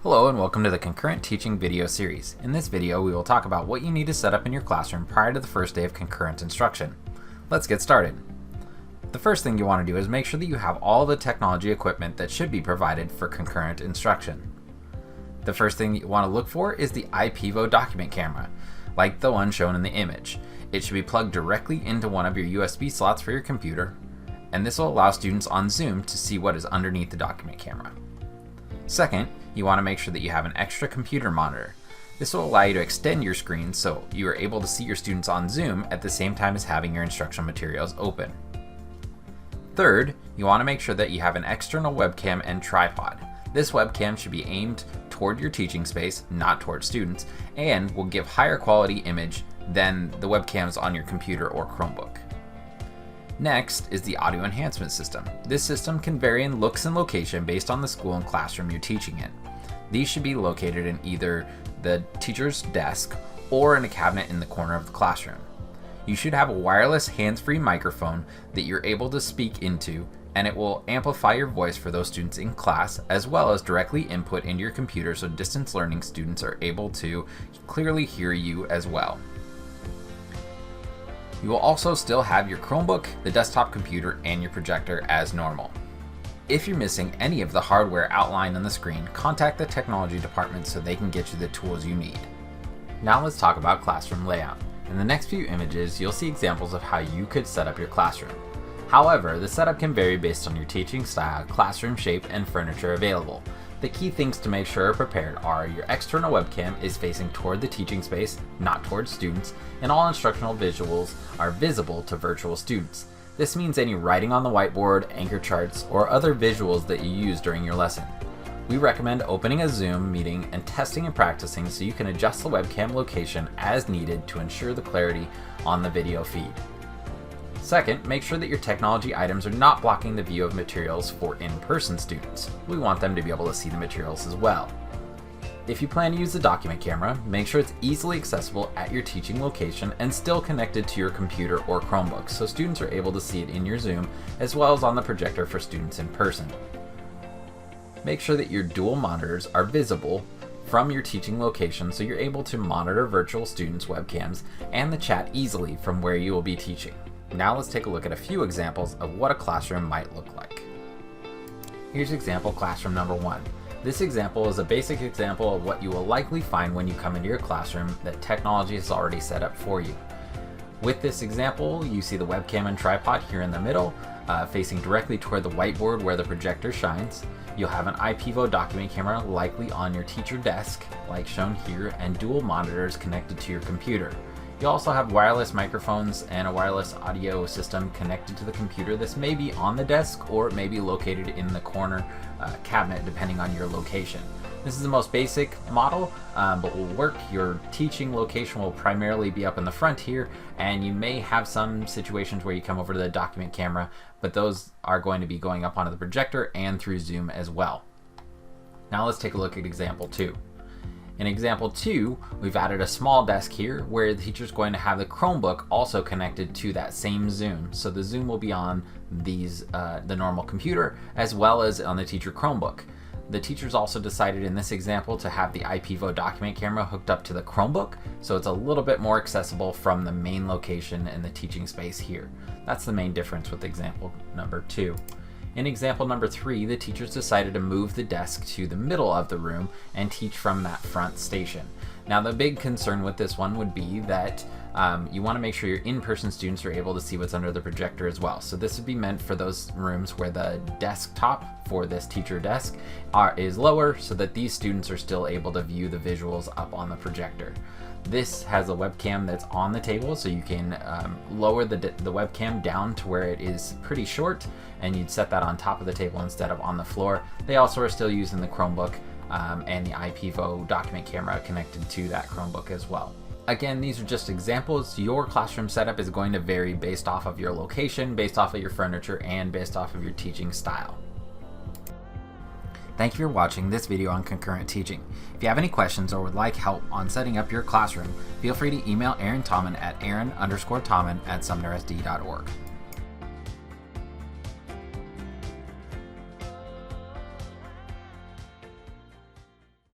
Hello and welcome to the Concurrent Teaching video series. In this video, we will talk about what you need to set up in your classroom prior to the first day of concurrent instruction. Let's get started. The first thing you want to do is make sure that you have all the technology equipment that should be provided for concurrent instruction. The first thing you want to look for is the IPVO document camera, like the one shown in the image. It should be plugged directly into one of your USB slots for your computer, and this will allow students on Zoom to see what is underneath the document camera. Second, you want to make sure that you have an extra computer monitor. This will allow you to extend your screen so you are able to see your students on Zoom at the same time as having your instructional materials open. Third, you want to make sure that you have an external webcam and tripod. This webcam should be aimed toward your teaching space, not toward students, and will give higher quality image than the webcams on your computer or Chromebook. Next is the audio enhancement system. This system can vary in looks and location based on the school and classroom you're teaching in. These should be located in either the teacher's desk or in a cabinet in the corner of the classroom. You should have a wireless hands-free microphone that you're able to speak into, and it will amplify your voice for those students in class, as well as directly input into your computer so distance learning students are able to clearly hear you as well. You will also still have your Chromebook, the desktop computer, and your projector as normal. If you're missing any of the hardware outlined on the screen, contact the technology department so they can get you the tools you need. Now let's talk about classroom layout. In the next few images, you'll see examples of how you could set up your classroom. However, the setup can vary based on your teaching style, classroom shape, and furniture available. The key things to make sure are prepared are your external webcam is facing toward the teaching space, not towards students, and all instructional visuals are visible to virtual students. This means any writing on the whiteboard, anchor charts, or other visuals that you use during your lesson. We recommend opening a Zoom meeting and testing and practicing so you can adjust the webcam location as needed to ensure the clarity on the video feed. Second, make sure that your technology items are not blocking the view of materials for in-person students. We want them to be able to see the materials as well. If you plan to use the document camera, make sure it's easily accessible at your teaching location and still connected to your computer or Chromebook so students are able to see it in your Zoom as well as on the projector for students in person. Make sure that your dual monitors are visible from your teaching location so you're able to monitor virtual students' webcams and the chat easily from where you will be teaching. Now let's take a look at a few examples of what a classroom might look like. Here's example classroom number 1. This example is a basic example of what you will likely find when you come into your classroom that technology is already set up for you. With this example, you see the webcam and tripod here in the middle, facing directly toward the whiteboard where the projector shines. You'll have an IPVO document camera likely on your teacher desk, like shown here, and dual monitors connected to your computer. You also have wireless microphones and a wireless audio system connected to the computer. This may be on the desk or it may be located in the corner cabinet depending on your location. This is the most basic model, but will work. Your teaching location will primarily be up in the front here, and you may have some situations where you come over to the document camera, but those are going to be going up onto the projector and through Zoom as well. Now let's take a look at example 2. In example 2, we've added a small desk here where the teacher's going to have the Chromebook also connected to that same Zoom. So the Zoom will be on the normal computer as well as on the teacher Chromebook. The teacher's also decided in this example to have the IPVO document camera hooked up to the Chromebook, so it's a little bit more accessible from the main location in the teaching space here. That's the main difference with example number 2. In example number 3, the teachers decided to move the desk to the middle of the room and teach from that front station. Now the big concern with this one would be that you want to make sure your in-person students are able to see what's under the projector as well. So this would be meant for those rooms where the desktop for this teacher desk is lower so that these students are still able to view the visuals up on the projector. This has a webcam that's on the table, so you can lower the webcam down to where it is pretty short, and you'd set that on top of the table instead of on the floor. They also are still using the Chromebook and the IPVO document camera connected to that Chromebook as well. Again, these are just examples. Your classroom setup is going to vary based off of your location, based off of your furniture, and based off of your teaching style. Thank you for watching this video on concurrent teaching. If you have any questions or would like help on setting up your classroom, feel free to email Aaron Tommen at aaron_tommen@sumnersd.org.